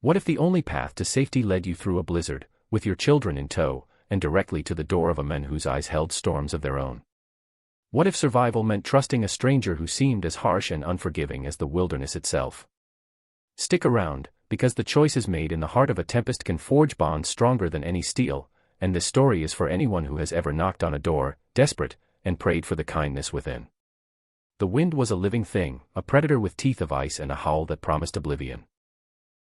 What if the only path to safety led you through a blizzard, with your children in tow, and directly to the door of a man whose eyes held storms of their own? What if survival meant trusting a stranger who seemed as harsh and unforgiving as the wilderness itself? Stick around, because the choices made in the heart of a tempest can forge bonds stronger than any steel, and this story is for anyone who has ever knocked on a door, desperate, and prayed for the kindness within. The wind was a living thing, a predator with teeth of ice and a howl that promised oblivion.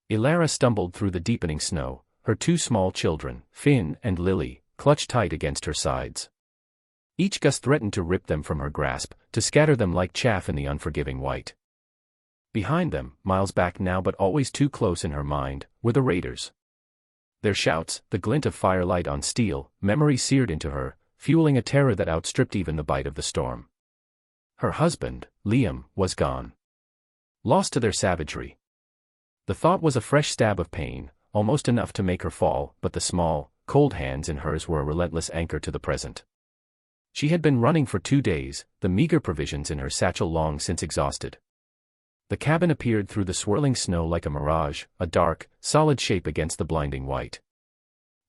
Ilara stumbled through the deepening snow, her two small children, Finn and Lily, clutched tight against her sides. Each gust threatened to rip them from her grasp, to scatter them like chaff in the unforgiving white. Behind them, miles back now but always too close in her mind, were the raiders. Their shouts, the glint of firelight on steel, memory seared into her, fueling a terror that outstripped even the bite of the storm. Her husband, Liam, was gone. Lost to their savagery. The thought was a fresh stab of pain, almost enough to make her fall, but the small, cold hands in hers were a relentless anchor to the present. She had been running for 2 days, the meager provisions in her satchel long since exhausted. The cabin appeared through the swirling snow like a mirage, a dark, solid shape against the blinding white.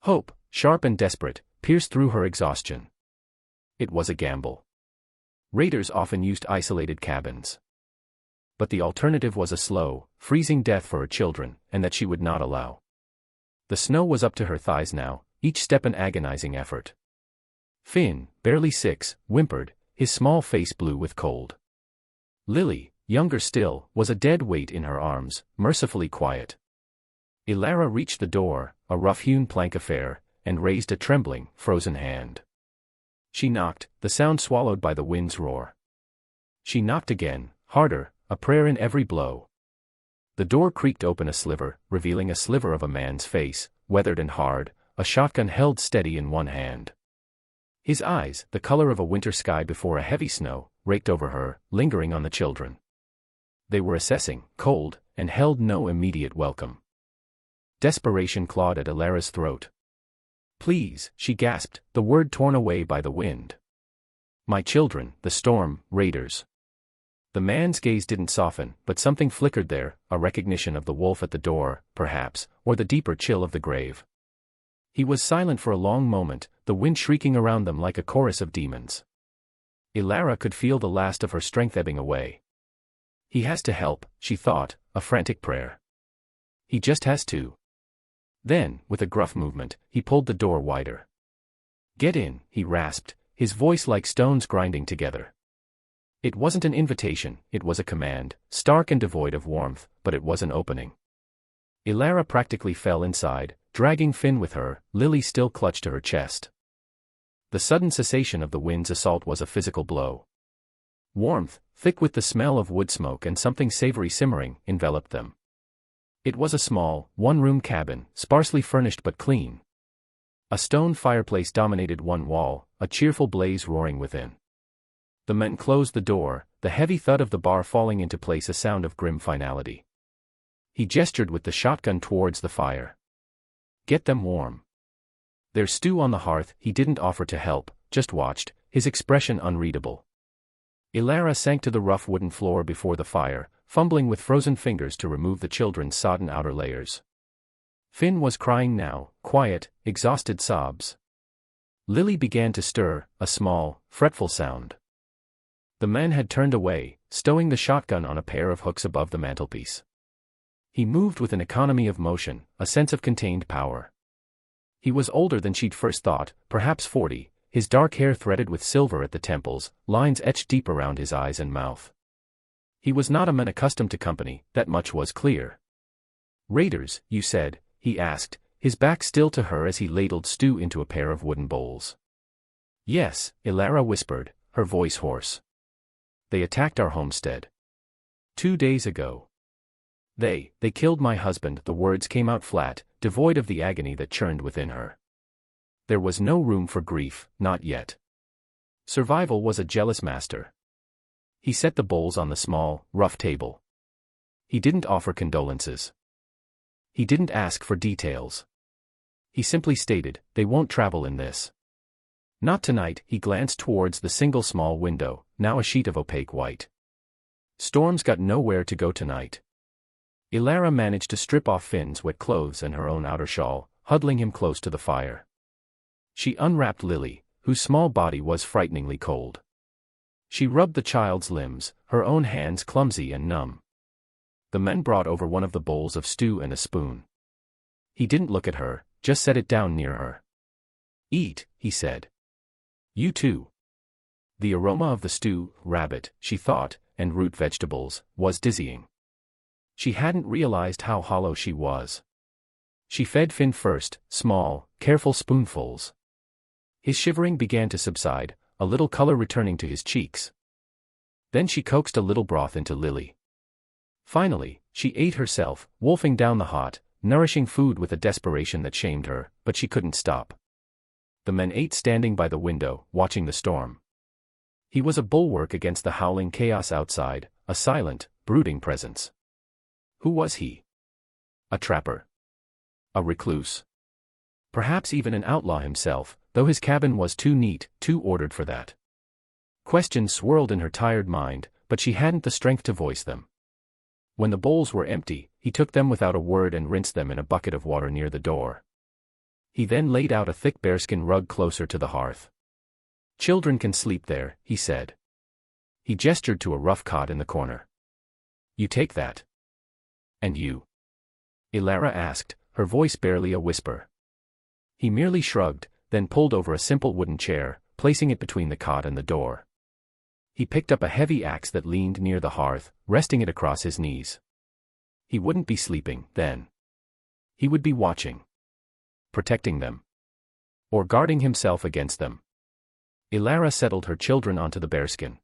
Hope, sharp and desperate, pierced through her exhaustion. It was a gamble. Raiders often used isolated cabins. But the alternative was a slow, freezing death for her children, and that she would not allow. The snow was up to her thighs now, each step an agonizing effort. Finn, barely 6, whimpered, his small face blue with cold. Lily, younger still, was a dead weight in her arms, mercifully quiet. Ilara reached the door, a rough-hewn plank affair, and raised a trembling, frozen hand. She knocked, the sound swallowed by the wind's roar. She knocked again, harder, a prayer in every blow. The door creaked open a sliver, revealing a sliver of a man's face, weathered and hard, a shotgun held steady in one hand. His eyes, the color of a winter sky before a heavy snow, raked over her, lingering on the children. They were assessing, cold, and held no immediate welcome. Desperation clawed at Ilara's throat. "Please," she gasped, the word torn away by the wind. "My children, the storm, raiders." The man's gaze didn't soften, but something flickered there, a recognition of the wolf at the door, perhaps, or the deeper chill of the grave. He was silent for a long moment, the wind shrieking around them like a chorus of demons. Ilara could feel the last of her strength ebbing away. He has to help, she thought, a frantic prayer. He just has to. Then, with a gruff movement, he pulled the door wider. "Get in," he rasped, his voice like stones grinding together. It wasn't an invitation, it was a command, stark and devoid of warmth, but it was an opening. Ilara practically fell inside, dragging Finn with her, Lily still clutched to her chest. The sudden cessation of the wind's assault was a physical blow. Warmth, thick with the smell of wood smoke and something savory simmering, enveloped them. It was a small, one-room cabin, sparsely furnished but clean. A stone fireplace dominated one wall, a cheerful blaze roaring within. The men closed the door, the heavy thud of the bar falling into place a sound of grim finality. He gestured with the shotgun towards the fire. "Get them warm." There's stew on the hearth, he didn't offer to help, just watched, his expression unreadable. Ilara sank to the rough wooden floor before the fire, fumbling with frozen fingers to remove the children's sodden outer layers. Finn was crying now, quiet, exhausted sobs. Lily began to stir, a small, fretful sound. The man had turned away, stowing the shotgun on a pair of hooks above the mantelpiece. He moved with an economy of motion, a sense of contained power. He was older than she'd first thought, perhaps 40, his dark hair threaded with silver at the temples, lines etched deep around his eyes and mouth. He was not a man accustomed to company, that much was clear. "Raiders, you said?" he asked, his back still to her as he ladled stew into a pair of wooden bowls. "Yes," Ilara whispered, her voice hoarse. "They attacked our homestead. 2 days ago. They killed my husband." The words came out flat, devoid of the agony that churned within her. There was no room for grief, not yet. Survival was a jealous master. He set the bowls on the small, rough table. He didn't offer condolences. He didn't ask for details. He simply stated, "They won't travel in this." Not tonight. He glanced towards the single small window, now a sheet of opaque white. Storms got nowhere to go tonight. Ilara managed to strip off Finn's wet clothes and her own outer shawl, huddling him close to the fire. She unwrapped Lily, whose small body was frighteningly cold. She rubbed the child's limbs, her own hands clumsy and numb. The men brought over one of the bowls of stew and a spoon. He didn't look at her, just set it down near her. "Eat," he said. "You too." The aroma of the stew, rabbit, she thought, and root vegetables, was dizzying. She hadn't realized how hollow she was. She fed Finn first, small, careful spoonfuls. His shivering began to subside, a little color returning to his cheeks. Then she coaxed a little broth into Lily. Finally, she ate herself, wolfing down the hot, nourishing food with a desperation that shamed her, but she couldn't stop. The men ate standing by the window, watching the storm. He was a bulwark against the howling chaos outside, a silent, brooding presence. Who was he? A trapper? A recluse? Perhaps even an outlaw himself, though his cabin was too neat, too ordered for that. Questions swirled in her tired mind, but she hadn't the strength to voice them. When the bowls were empty, he took them without a word and rinsed them in a bucket of water near the door. He then laid out a thick bearskin rug closer to the hearth. "Children can sleep there," he said. He gestured to a rough cot in the corner. "You take that." "And you?" Ilara asked, her voice barely a whisper. He merely shrugged, then pulled over a simple wooden chair, placing it between the cot and the door. He picked up a heavy axe that leaned near the hearth, resting it across his knees. He wouldn't be sleeping, then. He would be watching. Protecting them. Or guarding himself against them. Ilara settled her children onto the bearskin.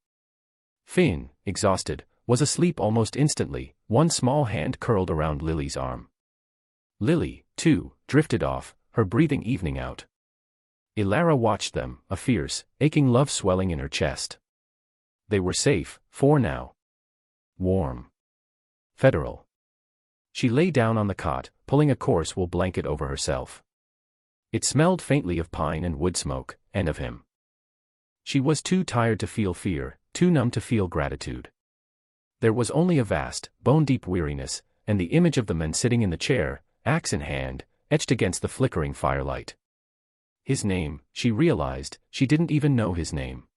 Finn, exhausted, was asleep almost instantly, one small hand curled around Lily's arm. Lily, too, drifted off, her breathing evening out. Ilara watched them, a fierce, aching love swelling in her chest. They were safe, for now. Warm. Federal. She lay down on the cot, pulling a coarse wool blanket over herself. It smelled faintly of pine and wood smoke, and of him. She was too tired to feel fear, too numb to feel gratitude. There was only a vast, bone-deep weariness, and the image of the man sitting in the chair, axe in hand, etched against the flickering firelight. His name, she realized, she didn't even know his name.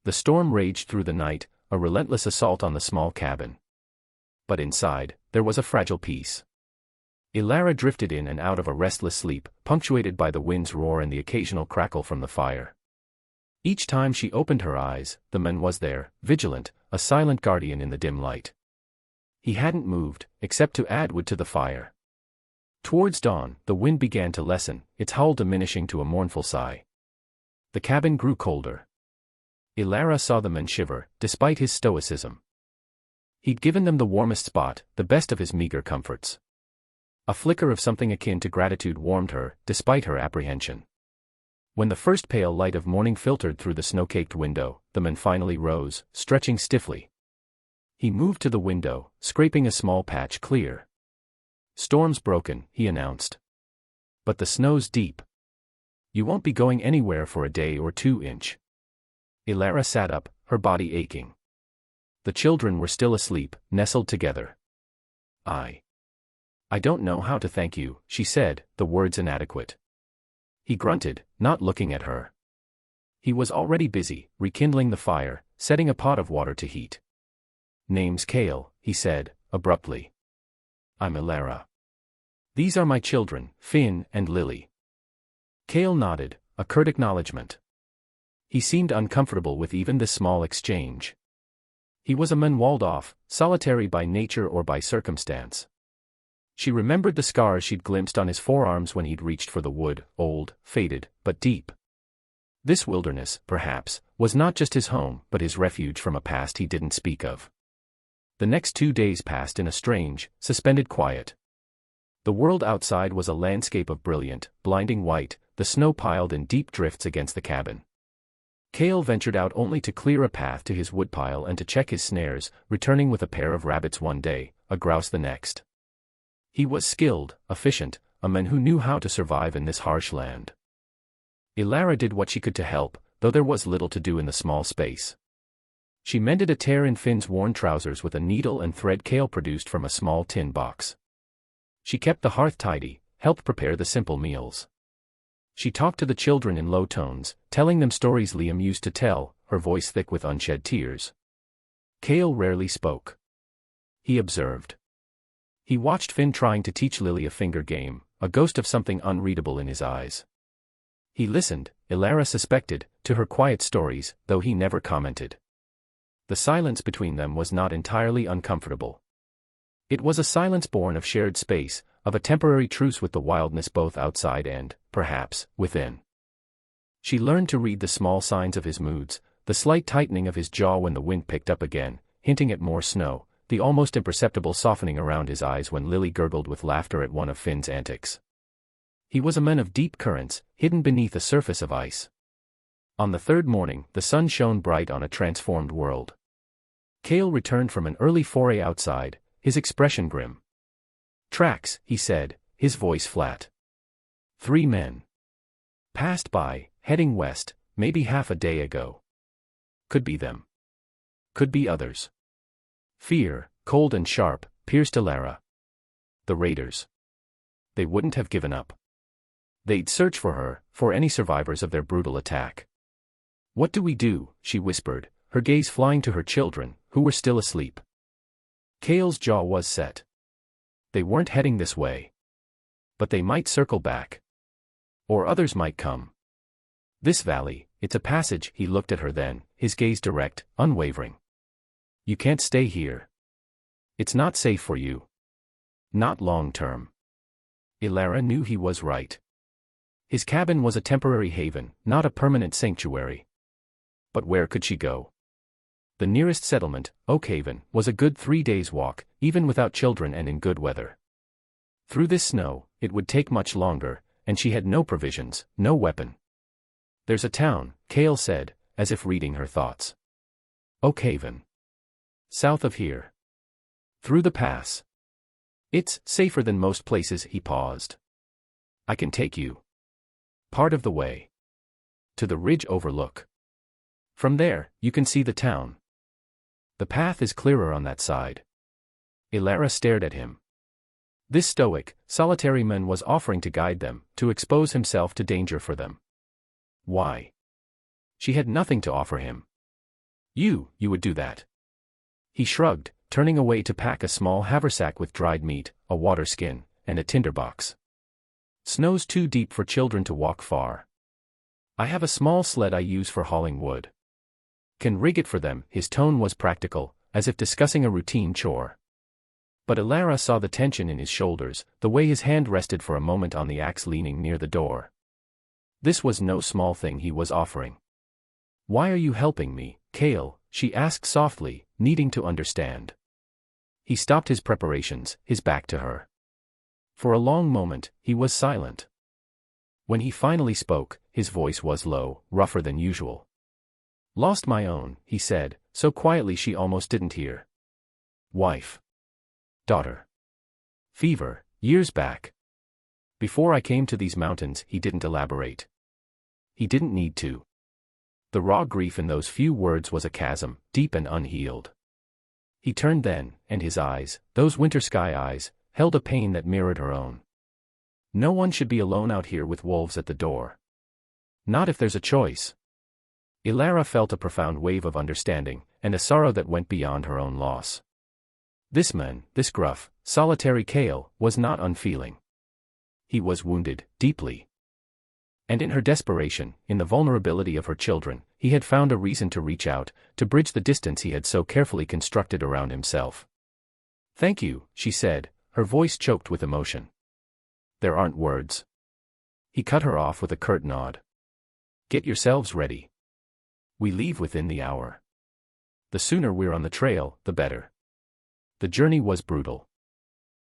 The storm raged through the night, a relentless assault on the small cabin. But inside, there was a fragile peace. Ilara drifted in and out of a restless sleep, punctuated by the wind's roar and the occasional crackle from the fire. Each time she opened her eyes, the man was there, vigilant, a silent guardian in the dim light. He hadn't moved, except to add wood to the fire. Towards dawn, the wind began to lessen, its howl diminishing to a mournful sigh. The cabin grew colder. Ilara saw the man shiver, despite his stoicism. He'd given them the warmest spot, the best of his meager comforts. A flicker of something akin to gratitude warmed her, despite her apprehension. When the first pale light of morning filtered through the snow-caked window, the man finally rose, stretching stiffly. He moved to the window, scraping a small patch clear. "Storm's broken," he announced. "But the snow's deep. You won't be going anywhere for a day or two." Ilara sat up, her body aching. The children were still asleep, nestled together. I don't know how to thank you," she said, the words inadequate. He grunted, not looking at her. He was already busy, rekindling the fire, setting a pot of water to heat. "Name's Kale," he said, abruptly. "I'm Ilara. These are my children, Finn and Lily." Kale nodded, a curt acknowledgement. He seemed uncomfortable with even this small exchange. He was a man walled off, solitary by nature or by circumstance. She remembered the scars she'd glimpsed on his forearms when he'd reached for the wood, old, faded, but deep. This wilderness, perhaps, was not just his home but his refuge from a past he didn't speak of. The next 2 days passed in a strange, suspended quiet. The world outside was a landscape of brilliant, blinding white, the snow piled in deep drifts against the cabin. Kale ventured out only to clear a path to his woodpile and to check his snares, returning with a pair of rabbits one day, a grouse the next. He was skilled, efficient, a man who knew how to survive in this harsh land. Ilara did what she could to help, though there was little to do in the small space. She mended a tear in Finn's worn trousers with a needle and thread Cale produced from a small tin box. She kept the hearth tidy, helped prepare the simple meals. She talked to the children in low tones, telling them stories Liam used to tell, her voice thick with unshed tears. Cale rarely spoke. He observed. He watched Finn trying to teach Lily a finger game, a ghost of something unreadable in his eyes. He listened, Ilara suspected, to her quiet stories, though he never commented. The silence between them was not entirely uncomfortable. It was a silence born of shared space, of a temporary truce with the wildness both outside and, perhaps, within. She learned to read the small signs of his moods, the slight tightening of his jaw when the wind picked up again, hinting at more snow, the almost imperceptible softening around his eyes when Lily gurgled with laughter at one of Finn's antics. He was a man of deep currents, hidden beneath a surface of ice. On the third morning, the sun shone bright on a transformed world. Cale returned from an early foray outside, his expression grim. "Tracks," he said, his voice flat. 3 men. Passed by, heading west, maybe half a day ago. Could be them. Could be others. Fear, cold and sharp, pierced Ilara. The raiders. They wouldn't have given up. They'd search for her, for any survivors of their brutal attack. "What do we do?" she whispered, her gaze flying to her children, who were still asleep. Cale's jaw was set. They weren't heading this way. But they might circle back. Or others might come. This valley, it's a passage. He looked at her then, his gaze direct, unwavering. "You can't stay here. It's not safe for you. Not long term." Ilara knew he was right. His cabin was a temporary haven, not a permanent sanctuary. But where could she go? The nearest settlement, Oakhaven, was a good 3 days' walk, even without children and in good weather. Through this snow, it would take much longer, and she had no provisions, no weapon. "There's a town," Cale said, as if reading her thoughts. "Oakhaven. South of here. Through the pass. It's safer than most places." He paused. "I can take you. Part of the way. To the ridge overlook. From there, you can see the town. The path is clearer on that side." Ilara stared at him. This stoic, solitary man was offering to guide them, to expose himself to danger for them. Why? She had nothing to offer him. You would do that." He shrugged, turning away to pack a small haversack with dried meat, a water skin, and a tinderbox. "Snow's too deep for children to walk far. I have a small sled I use for hauling wood. Can rig it for them." His tone was practical, as if discussing a routine chore. But Ilara saw the tension in his shoulders, the way his hand rested for a moment on the axe leaning near the door. This was no small thing he was offering. "Why are you helping me, Cale?" she asked softly, needing to understand. He stopped his preparations, his back to her. For a long moment, he was silent. When he finally spoke, his voice was low, rougher than usual. "Lost my own," he said, so quietly she almost didn't hear. "Wife. Daughter. Fever, years back. Before I came to these mountains." He didn't elaborate. He didn't need to. The raw grief in those few words was a chasm, deep and unhealed. He turned then, and his eyes, those winter sky eyes, held a pain that mirrored her own. "No one should be alone out here with wolves at the door. Not if there's a choice." Ilara felt a profound wave of understanding, and a sorrow that went beyond her own loss. This man, this gruff, solitary Cale, was not unfeeling. He was wounded, deeply. And in her desperation, in the vulnerability of her children, he had found a reason to reach out, to bridge the distance he had so carefully constructed around himself. "Thank you," she said, her voice choked with emotion. "There aren't words." He cut her off with a curt nod. "Get yourselves ready. We leave within the hour. The sooner we're on the trail, the better." The journey was brutal.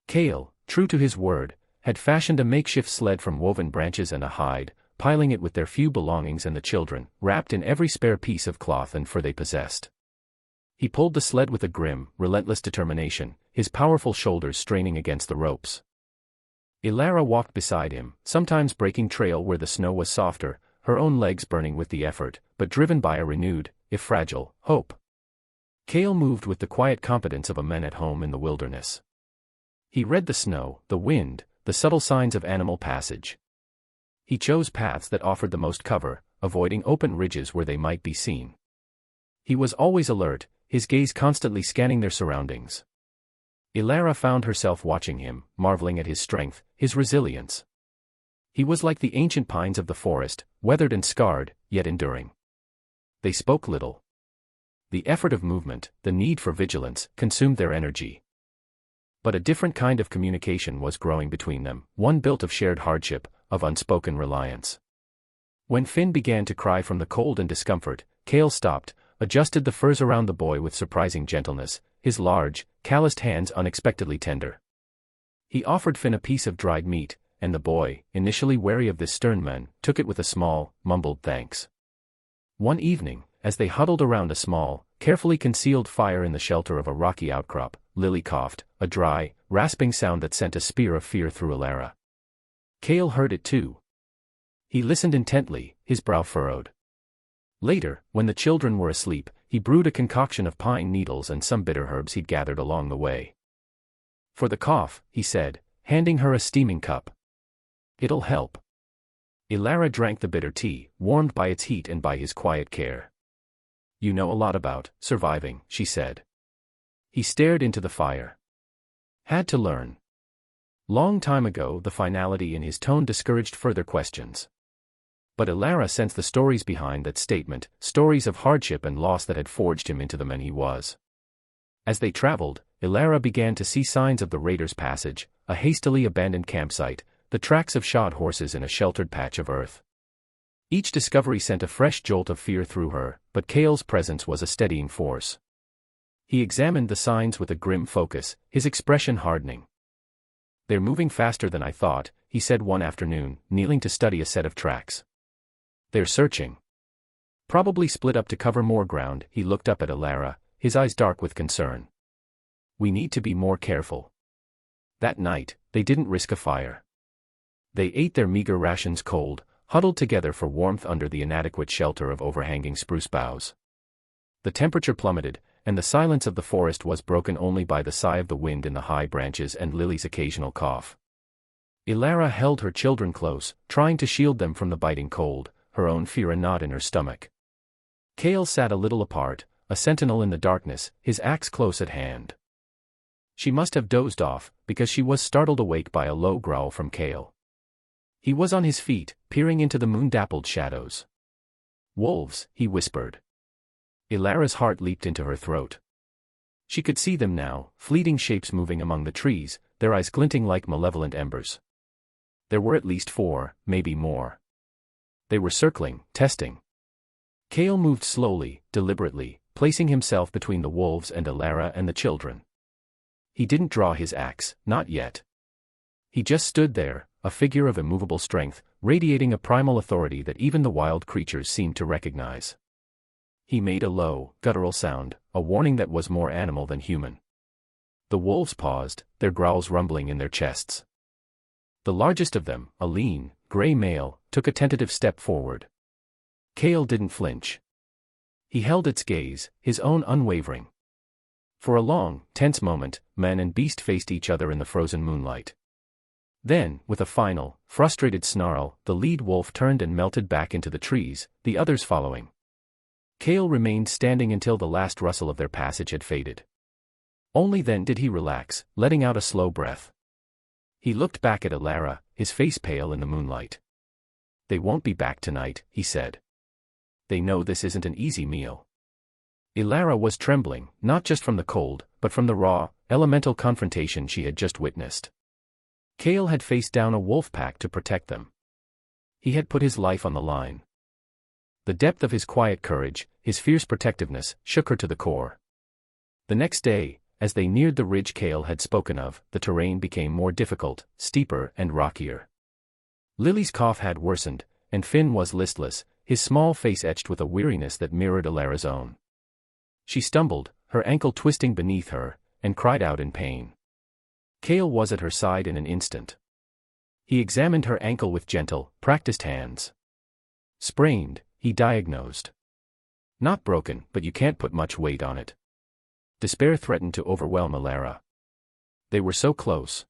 Cale, true to his word, had fashioned a makeshift sled from woven branches and a hide, piling it with their few belongings and the children, wrapped in every spare piece of cloth and fur they possessed. He pulled the sled with a grim, relentless determination, his powerful shoulders straining against the ropes. Ilara walked beside him, sometimes breaking trail where the snow was softer, her own legs burning with the effort, but driven by a renewed, if fragile, hope. Cale moved with the quiet confidence of a man at home in the wilderness. He read the snow, the wind, the subtle signs of animal passage. He chose paths that offered the most cover, avoiding open ridges where they might be seen. He was always alert, his gaze constantly scanning their surroundings. Ilara found herself watching him, marveling at his strength, his resilience. He was like the ancient pines of the forest, weathered and scarred, yet enduring. They spoke little. The effort of movement, the need for vigilance, consumed their energy. But a different kind of communication was growing between them, one built of shared hardship, of unspoken reliance. When Finn began to cry from the cold and discomfort, Cale stopped, adjusted the furs around the boy with surprising gentleness, his large, calloused hands unexpectedly tender. He offered Finn a piece of dried meat, and the boy, initially wary of this stern man, took it with a small, mumbled thanks. One evening, as they huddled around a small, carefully concealed fire in the shelter of a rocky outcrop, Lily coughed, a dry, rasping sound that sent a spear of fear through Ilara. Cale heard it too. He listened intently, his brow furrowed. Later, when the children were asleep, he brewed a concoction of pine needles and some bitter herbs he'd gathered along the way. "For the cough," he said, handing her a steaming cup. "It'll help." Ilara drank the bitter tea, warmed by its heat and by his quiet care. "You know a lot about surviving," she said. He stared into the fire. "Had to learn." Long time ago, the finality in his tone discouraged further questions. But Ilara sensed the stories behind that statement, stories of hardship and loss that had forged him into the man he was. As they traveled, Ilara began to see signs of the raiders' passage, a hastily abandoned campsite, the tracks of shod horses in a sheltered patch of earth. Each discovery sent a fresh jolt of fear through her, but Cale's presence was a steadying force. He examined the signs with a grim focus, his expression hardening. "They're moving faster than I thought," he said one afternoon, kneeling to study a set of tracks. "They're searching. Probably split up to cover more ground." He looked up at Ilara, his eyes dark with concern. "We need to be more careful." That night, they didn't risk a fire. They ate their meager rations cold, huddled together for warmth under the inadequate shelter of overhanging spruce boughs. The temperature plummeted, and the silence of the forest was broken only by the sigh of the wind in the high branches and Lily's occasional cough. Ilara held her children close, trying to shield them from the biting cold, her own fear a knot in her stomach. Cale sat a little apart, a sentinel in the darkness, his axe close at hand. She must have dozed off, because she was startled awake by a low growl from Cale. He was on his feet, peering into the moon-dappled shadows. "Wolves," he whispered. Ilara's heart leaped into her throat. She could see them now, fleeting shapes moving among the trees, their eyes glinting like malevolent embers. There were at least 4, maybe more. They were circling, testing. Cale moved slowly, deliberately, placing himself between the wolves and Ilara and the children. He didn't draw his axe, not yet. He just stood there, a figure of immovable strength, radiating a primal authority that even the wild creatures seemed to recognize. He made a low, guttural sound, a warning that was more animal than human. The wolves paused, their growls rumbling in their chests. The largest of them, a lean, gray male, took a tentative step forward. Cale didn't flinch. He held its gaze, his own unwavering. For a long, tense moment, man and beast faced each other in the frozen moonlight. Then, with a final, frustrated snarl, the lead wolf turned and melted back into the trees, the others following. Cale remained standing until the last rustle of their passage had faded. Only then did he relax, letting out a slow breath. He looked back at Ilara, his face pale in the moonlight. "They won't be back tonight," he said. "They know this isn't an easy meal." Ilara was trembling, not just from the cold, but from the raw, elemental confrontation she had just witnessed. Cale had faced down a wolf pack to protect them. He had put his life on the line. The depth of his quiet courage, his fierce protectiveness, shook her to the core. The next day, as they neared the ridge Cale had spoken of, the terrain became more difficult, steeper and rockier. Lily's cough had worsened, and Finn was listless, his small face etched with a weariness that mirrored Ilara's own. She stumbled, her ankle twisting beneath her, and cried out in pain. Cale was at her side in an instant. He examined her ankle with gentle, practiced hands. "Sprained," he diagnosed. "Not broken, but you can't put much weight on it." Despair threatened to overwhelm Elara. They were so close.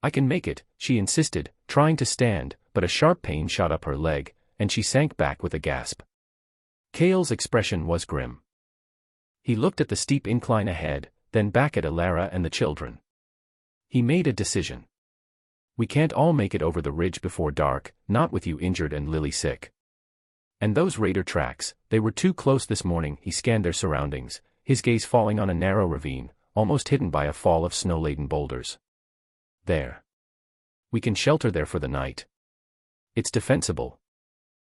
"I can make it," she insisted, trying to stand, but a sharp pain shot up her leg, and she sank back with a gasp. Cale's expression was grim. He looked at the steep incline ahead, then back at Elara and the children. He made a decision. "We can't all make it over the ridge before dark, not with you injured and Lily sick. And those raider tracks, they were too close this morning." He scanned their surroundings, his gaze falling on a narrow ravine, almost hidden by a fall of snow-laden boulders. "There. We can shelter there for the night. It's defensible."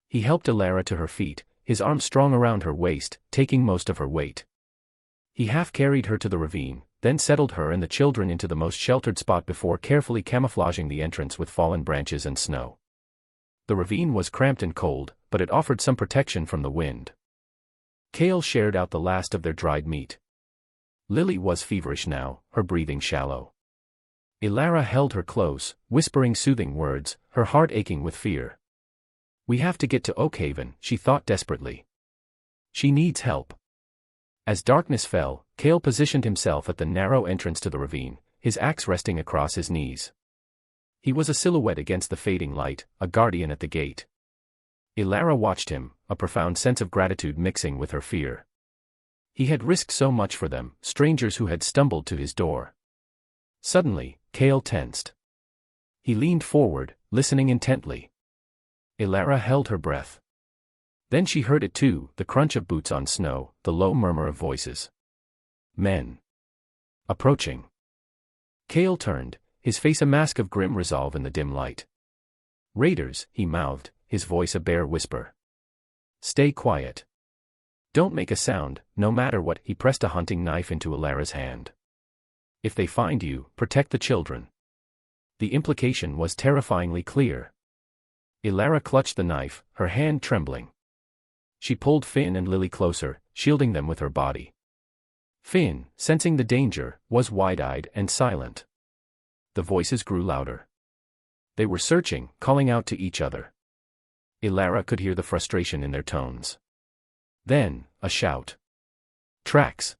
He helped Elara to her feet, his arm strong around her waist, taking most of her weight. He half-carried her to the ravine, then settled her and the children into the most sheltered spot before carefully camouflaging the entrance with fallen branches and snow. The ravine was cramped and cold, but it offered some protection from the wind. Cale shared out the last of their dried meat. Lily was feverish now, her breathing shallow. Elara held her close, whispering soothing words, her heart aching with fear. "We have to get to Oakhaven," she thought desperately. "She needs help." As darkness fell, Cale positioned himself at the narrow entrance to the ravine, his axe resting across his knees. He was a silhouette against the fading light, a guardian at the gate. Elara watched him, a profound sense of gratitude mixing with her fear. He had risked so much for them, strangers who had stumbled to his door. Suddenly, Cale tensed. He leaned forward, listening intently. Elara held her breath. Then she heard it too, the crunch of boots on snow, the low murmur of voices. Men. Approaching. Cale turned, his face a mask of grim resolve in the dim light. "Raiders," he mouthed, his voice a bare whisper. "Stay quiet. Don't make a sound, no matter what." He pressed a hunting knife into Elara's hand. "If they find you, protect the children." The implication was terrifyingly clear. Elara clutched the knife, her hand trembling. She pulled Finn and Lily closer, shielding them with her body. Finn, sensing the danger, was wide-eyed and silent. The voices grew louder. They were searching, calling out to each other. Elara could hear the frustration in their tones. Then, a shout. "Tracks!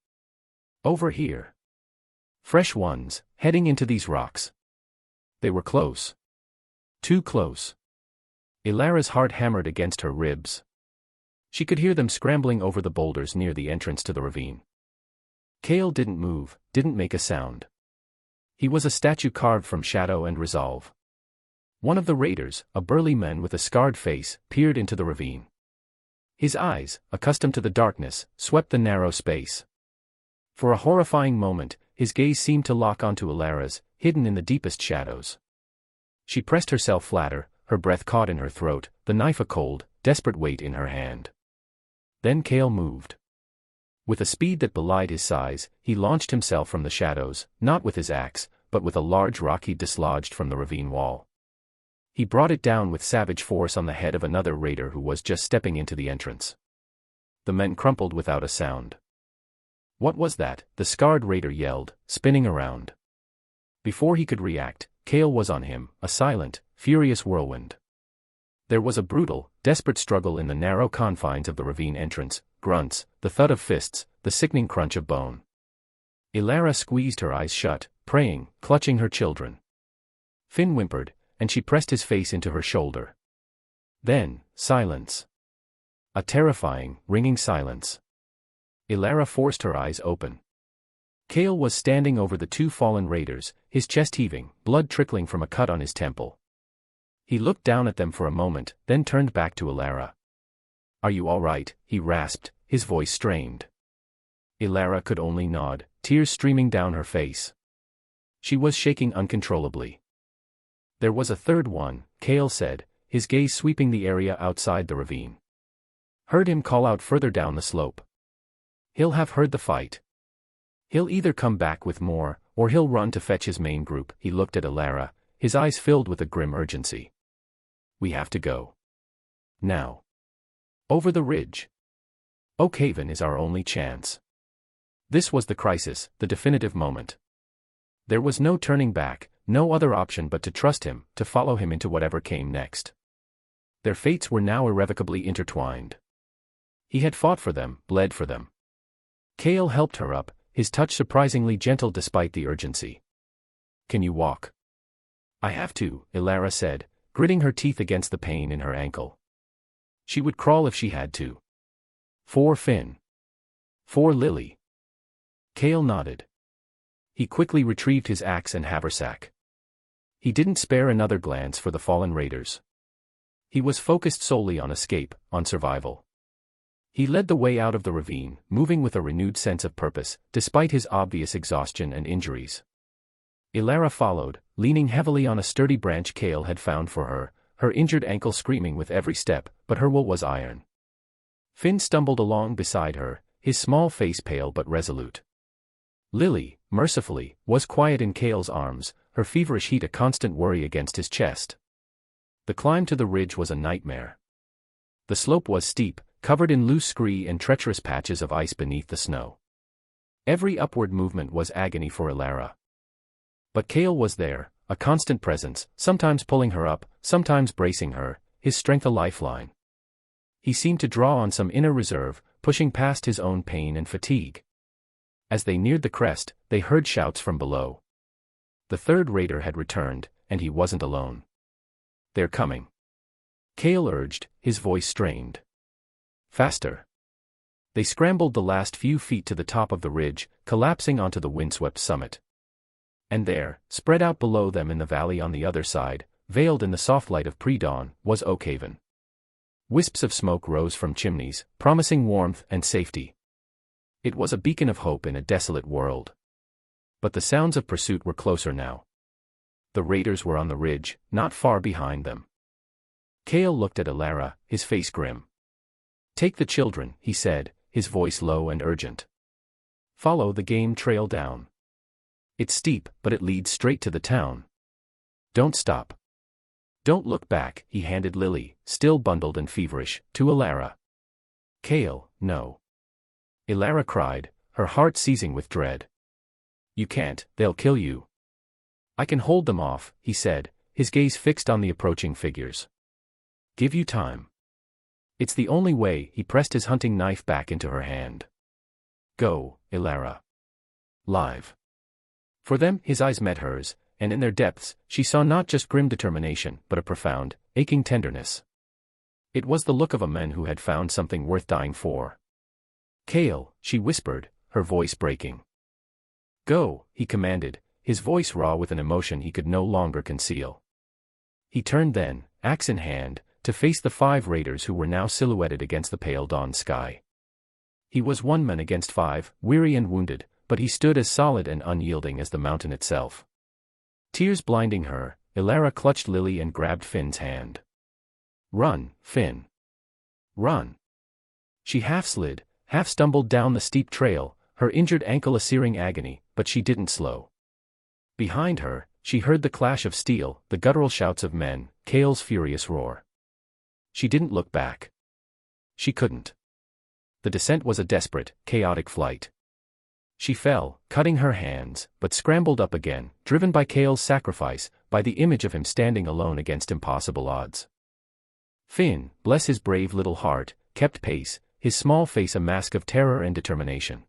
Over here! Fresh ones, heading into these rocks." They were close. Too close. Elara's heart hammered against her ribs. She could hear them scrambling over the boulders near the entrance to the ravine. Cale didn't move, didn't make a sound. He was a statue carved from shadow and resolve. One of the raiders, a burly man with a scarred face, peered into the ravine. His eyes, accustomed to the darkness, swept the narrow space. For a horrifying moment, his gaze seemed to lock onto Elara's, hidden in the deepest shadows. She pressed herself flatter, her breath caught in her throat, the knife a cold, desperate weight in her hand. Then Cale moved. With a speed that belied his size, he launched himself from the shadows, not with his axe, but with a large rock he dislodged from the ravine wall. He brought it down with savage force on the head of another raider who was just stepping into the entrance. The men crumpled without a sound. "What was that?" the scarred raider yelled, spinning around. Before he could react, Cale was on him, a silent, furious whirlwind. There was a brutal, desperate struggle in the narrow confines of the ravine entrance, grunts, the thud of fists, the sickening crunch of bone. Elara squeezed her eyes shut, praying, clutching her children. Finn whimpered, and she pressed his face into her shoulder. Then, silence. A terrifying, ringing silence. Elara forced her eyes open. Cale was standing over the two fallen raiders, his chest heaving, blood trickling from a cut on his temple. He looked down at them for a moment, then turned back to Elara. "Are you all right?" he rasped, his voice strained. Elara could only nod, tears streaming down her face. She was shaking uncontrollably. "There was a third one," Cale said, his gaze sweeping the area outside the ravine. "Heard him call out further down the slope. He'll have heard the fight. He'll either come back with more, or he'll run to fetch his main group." He looked at Elara, his eyes filled with a grim urgency. "We have to go. Now. Over the ridge. Oakhaven is our only chance." This was the crisis, the definitive moment. There was no turning back, no other option but to trust him, to follow him into whatever came next. Their fates were now irrevocably intertwined. He had fought for them, bled for them. Cale helped her up, his touch surprisingly gentle despite the urgency. "Can you walk?" "I have to," Ilara said, gritting her teeth against the pain in her ankle. She would crawl if she had to. "For Finn." "For Lily." Cale nodded. He quickly retrieved his axe and haversack. He didn't spare another glance for the fallen raiders. He was focused solely on escape, on survival. He led the way out of the ravine, moving with a renewed sense of purpose, despite his obvious exhaustion and injuries. Ilara followed, leaning heavily on a sturdy branch Cale had found for her, her injured ankle screaming with every step, but her will was iron. Finn stumbled along beside her, his small face pale but resolute. Lily, mercifully, was quiet in Cale's arms, her feverish heat a constant worry against his chest. The climb to the ridge was a nightmare. The slope was steep, covered in loose scree and treacherous patches of ice beneath the snow. Every upward movement was agony for Ilara. But Cale was there, a constant presence, sometimes pulling her up, sometimes bracing her, his strength a lifeline. He seemed to draw on some inner reserve, pushing past his own pain and fatigue. As they neared the crest, they heard shouts from below. The third raider had returned, and he wasn't alone. "They're coming," Cale urged, his voice strained. "Faster." They scrambled the last few feet to the top of the ridge, collapsing onto the windswept summit. And there, spread out below them in the valley on the other side, veiled in the soft light of pre-dawn, was Oakhaven. Wisps of smoke rose from chimneys, promising warmth and safety. It was a beacon of hope in a desolate world. But the sounds of pursuit were closer now. The raiders were on the ridge, not far behind them. Cale looked at Ilara, his face grim. "Take the children," he said, his voice low and urgent. "Follow the game trail down. It's steep, but it leads straight to the town. Don't stop. Don't look back," he handed Lily, still bundled and feverish, to Ilara. "Cale, no." Ilara cried, her heart seizing with dread. "You can't, they'll kill you." "I can hold them off," he said, his gaze fixed on the approaching figures. "Give you time. It's the only way." He pressed his hunting knife back into her hand. "Go, Ilara." "Live." For them, his eyes met hers, and in their depths, she saw not just grim determination, but a profound, aching tenderness. It was the look of a man who had found something worth dying for. "Cale," she whispered, her voice breaking. "Go," he commanded, his voice raw with an emotion he could no longer conceal. He turned then, axe in hand, to face the 5 raiders who were now silhouetted against the pale dawn sky. He was 1 man against 5, weary and wounded, but he stood as solid and unyielding as the mountain itself. Tears blinding her, Ilara clutched Lily and grabbed Finn's hand. "Run, Finn. Run." She half slid, half stumbled down the steep trail, her injured ankle a searing agony, but she didn't slow. Behind her, she heard the clash of steel, the guttural shouts of men, Cale's furious roar. She didn't look back. She couldn't. The descent was a desperate, chaotic flight. She fell, cutting her hands, but scrambled up again, driven by Cale's sacrifice, by the image of him standing alone against impossible odds. Finn, bless his brave little heart, kept pace, his small face a mask of terror and determination.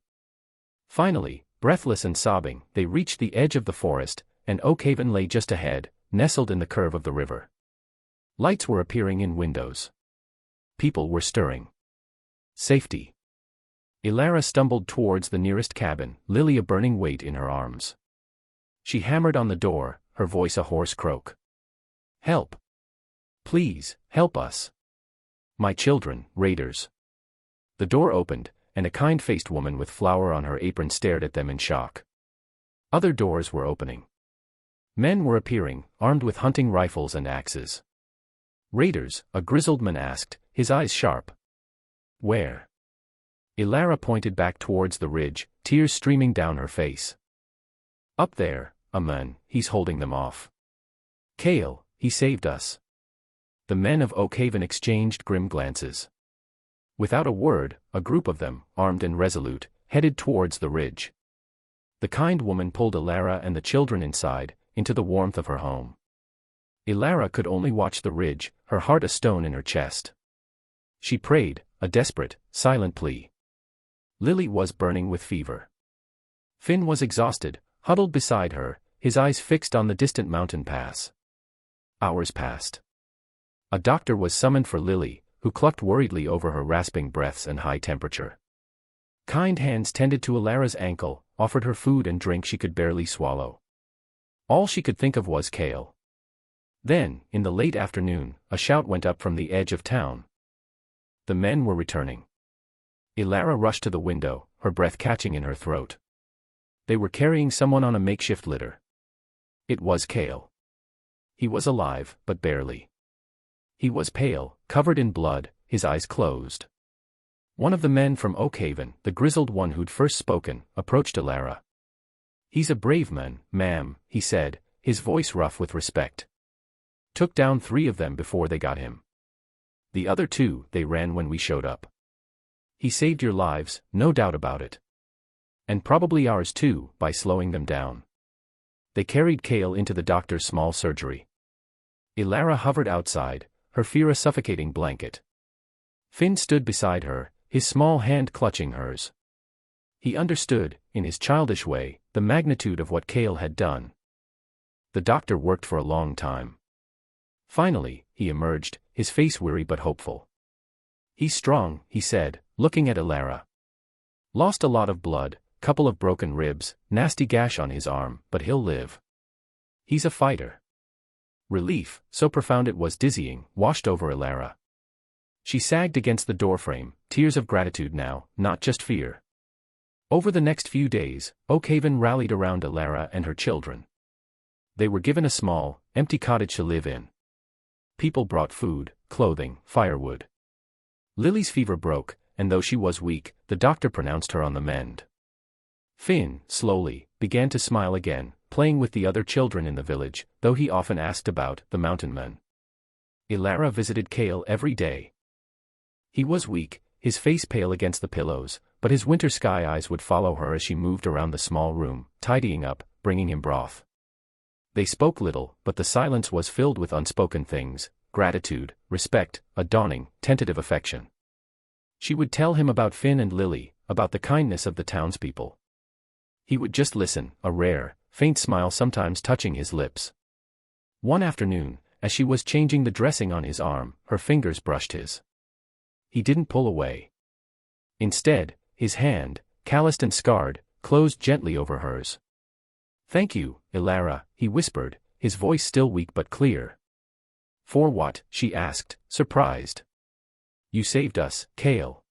Finally, breathless and sobbing, they reached the edge of the forest, and Oakhaven lay just ahead, nestled in the curve of the river. Lights were appearing in windows. People were stirring. Safety. Ilara stumbled towards the nearest cabin, Lily a burning weight in her arms. She hammered on the door, her voice a hoarse croak. "Help! Please, help us! My children, raiders!" The door opened, and a kind-faced woman with flour on her apron stared at them in shock. Other doors were opening. Men were appearing, armed with hunting rifles and axes. "Raiders," a grizzled man asked, his eyes sharp. "Where?" Ilara pointed back towards the ridge, tears streaming down her face. "Up there, a man, he's holding them off. Cale, he saved us." The men of Oakhaven exchanged grim glances. Without a word, a group of them, armed and resolute, headed towards the ridge. The kind woman pulled Ilara and the children inside, into the warmth of her home. Ilara could only watch the ridge, her heart a stone in her chest. She prayed, a desperate, silent plea. Lily was burning with fever. Finn was exhausted, huddled beside her, his eyes fixed on the distant mountain pass. Hours passed. A doctor was summoned for Lily, who clucked worriedly over her rasping breaths and high temperature. Kind hands tended to Alara's ankle, offered her food and drink she could barely swallow. All she could think of was Kale. Then, in the late afternoon, a shout went up from the edge of town. The men were returning. Alara rushed to the window, her breath catching in her throat. They were carrying someone on a makeshift litter. It was Kale. He was alive, but barely. He was pale, covered in blood, his eyes closed. One of the men from Oakhaven, the grizzled one who'd first spoken, approached Alara. "He's a brave man, ma'am," he said, his voice rough with respect. "Took down 3 of them before they got him. The other 2, they ran when we showed up. He saved your lives, no doubt about it. And probably ours too, by slowing them down." They carried Kale into the doctor's small surgery. Alara hovered outside, her fear a suffocating blanket. Finn stood beside her, his small hand clutching hers. He understood, in his childish way, the magnitude of what Kale had done. The doctor worked for a long time. Finally, he emerged, his face weary but hopeful. "He's strong," he said, looking at Alara. "Lost a lot of blood, couple of broken ribs, nasty gash on his arm, but he'll live. He's a fighter." Relief, so profound it was dizzying, washed over Alara. She sagged against the doorframe, tears of gratitude now, not just fear. Over the next few days, Oakhaven rallied around Alara and her children. They were given a small, empty cottage to live in. People brought food, clothing, firewood. Lily's fever broke, and though she was weak, the doctor pronounced her on the mend. Finn, slowly, began to smile again, playing with the other children in the village, though he often asked about the mountain men. Alara visited Kale every day. He was weak, his face pale against the pillows, but his winter sky eyes would follow her as she moved around the small room, tidying up, bringing him broth. They spoke little, but the silence was filled with unspoken things, gratitude, respect, a dawning, tentative affection. She would tell him about Finn and Lily, about the kindness of the townspeople. He would just listen, a rare, faint smile sometimes touching his lips. One afternoon, as she was changing the dressing on his arm, her fingers brushed his. He didn't pull away. Instead, his hand, calloused and scarred, closed gently over hers. "Thank you, Alara," he whispered, his voice still weak but clear. "For what?" she asked, surprised. "You saved us, Kale.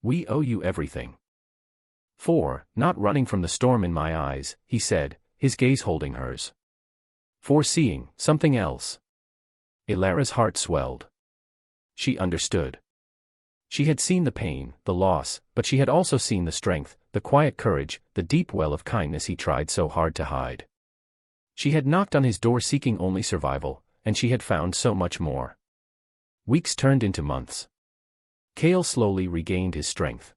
We owe you everything." "For not running from the storm in my eyes," he said, his gaze holding hers. "For seeing something else." Alara's heart swelled. She understood. She had seen the pain, the loss, but she had also seen the strength, the quiet courage, the deep well of kindness he tried so hard to hide. She had knocked on his door seeking only survival, and she had found so much more. Weeks turned into months. Kale slowly regained his strength.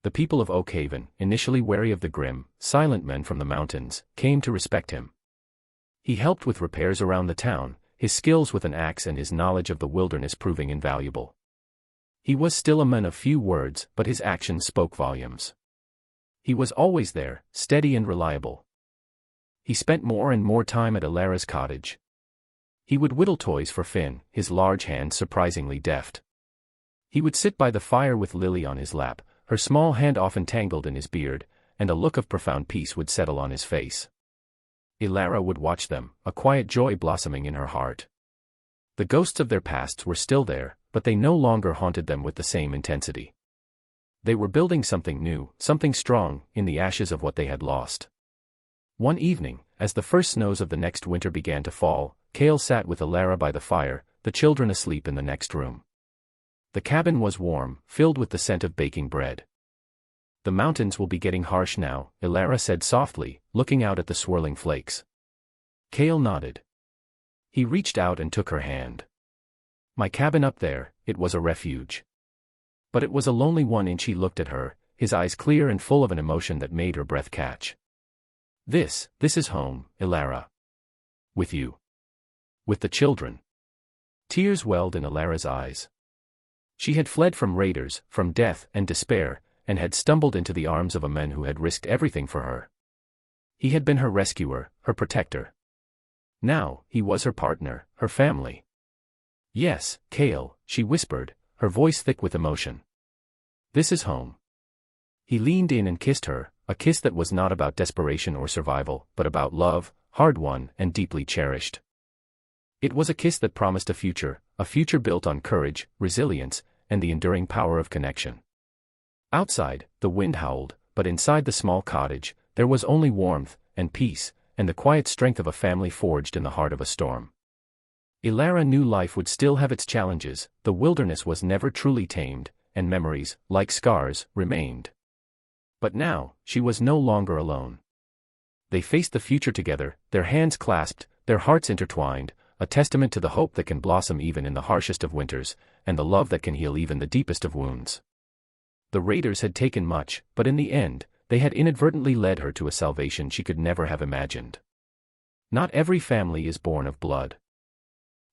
The people of Oakhaven, initially wary of the grim, silent men from the mountains, came to respect him. He helped with repairs around the town, his skills with an axe and his knowledge of the wilderness proving invaluable. He was still a man of few words, but his actions spoke volumes. He was always there, steady and reliable. He spent more and more time at Alara's cottage. He would whittle toys for Finn, his large hands surprisingly deft. He would sit by the fire with Lily on his lap, her small hand often tangled in his beard, and a look of profound peace would settle on his face. Alara would watch them, a quiet joy blossoming in her heart. The ghosts of their pasts were still there, but they no longer haunted them with the same intensity. They were building something new, something strong, in the ashes of what they had lost. One evening, as the first snows of the next winter began to fall, Kale sat with Alara by the fire, the children asleep in the next room. The cabin was warm, filled with the scent of baking bread. "The mountains will be getting harsh now," Alara said softly, looking out at the swirling flakes. Kale nodded. He reached out and took her hand. "My cabin up there, it was a refuge. But it was a lonely one," and she looked at her, his eyes clear and full of an emotion that made her breath catch. This is home, Alara. With you. With the children." Tears welled in Alara's eyes. She had fled from raiders, from death and despair, and had stumbled into the arms of a man who had risked everything for her. He had been her rescuer, her protector. Now, he was her partner, her family. "Yes, Cale," she whispered, her voice thick with emotion. "This is home." He leaned in and kissed her, a kiss that was not about desperation or survival, but about love, hard-won and deeply cherished. It was a kiss that promised a future built on courage, resilience, and the enduring power of connection. Outside, the wind howled, but inside the small cottage, there was only warmth, and peace, and the quiet strength of a family forged in the heart of a storm. Elara knew life would still have its challenges, the wilderness was never truly tamed, and memories, like scars, remained. But now, she was no longer alone. They faced the future together, their hands clasped, their hearts intertwined, a testament to the hope that can blossom even in the harshest of winters, and the love that can heal even the deepest of wounds. The raiders had taken much, but in the end, they had inadvertently led her to a salvation she could never have imagined. Not every family is born of blood.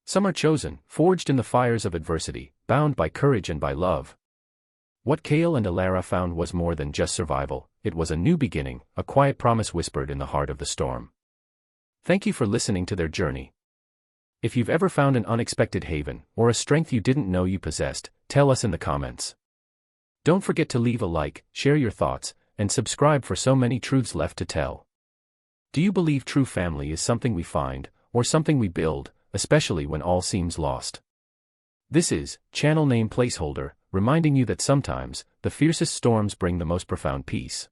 Some are chosen, forged in the fires of adversity, bound by courage and by love. What Cale and Elara found was more than just survival, it was a new beginning, a quiet promise whispered in the heart of the storm. Thank you for listening to their journey. If you've ever found an unexpected haven, or a strength you didn't know you possessed, tell us in the comments. Don't forget to leave a like, share your thoughts, and subscribe for so many truths left to tell. Do you believe true family is something we find, or something we build, especially when all seems lost? This is Channel Name Placeholder, reminding you that sometimes, the fiercest storms bring the most profound peace.